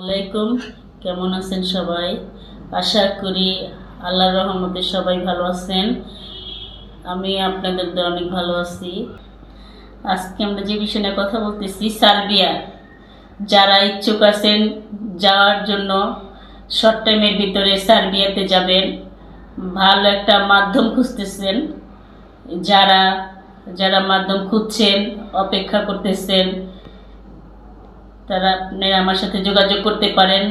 আলাইকুম, কেমন আছেন সবাই? আশা করি আল্লাহর রহমতে সবাই ভালো আছেন। আমি আপনাদের দ্বারা অনেক ভালো আছি। আজকে আমরা যে বিষয় নিয়ে কথা বলতেছি, সার্বিয়া। যারা ইচ্ছুক আছেন যাওয়ার জন্য, শর্ট টাইমের ভিতরে সার্বিয়াতে যাবেন, ভালো একটা মাধ্যম খুঁজতেছেন, যারা যারা মাধ্যম খুঁজছেন, অপেক্ষা করতেছেন, তারা আপনারা আমার সাথে যোগাযোগ করতে পারেন।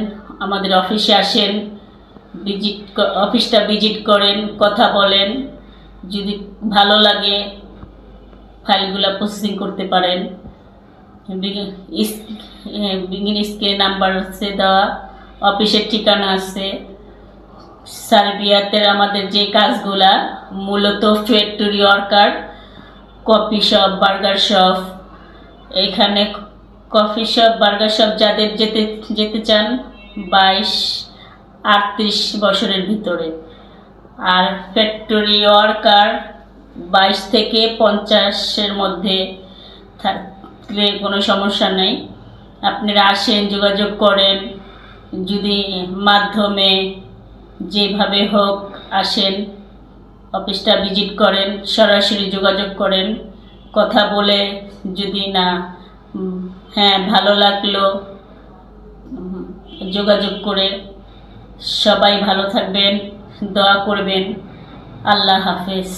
আমাদের অফিসে আসেন, অফিসটা ভিজিট করেন, কথা বলেন। যদি ভালো লাগে ফাইলগুলো প্রসেসিং করতে পারেন। বিগিন স্ক্রিনে নাম্বার আছে দেওয়া, অফিসের ঠিকানা আছে। সার্বিয়াতে আমাদের যে কাজগুলা মূলত factory worker, coffee shop, burger shop. এখানে কফি শপ, বার্গার শপ যাদের যেতে চান 22-38 বছরের ভিতরে, আর ফ্যাক্টরি ওয়ার্কার 22 থেকে 50-এর মধ্যে থাকলে কোনো সমস্যা নেই। আপনারা আসেন, যোগাযোগ করেন। যদি মাধ্যমে যেভাবে হোক আসেন, অফিসটা ভিজিট করেন, সরাসরি যোগাযোগ করেন, কথা বলে যদি না হ্যাঁ ভালো লাগলো, যোগাযোগ করে। সবাই ভালো থাকবেন, দোয়া করবেন। আল্লাহ হাফেজ।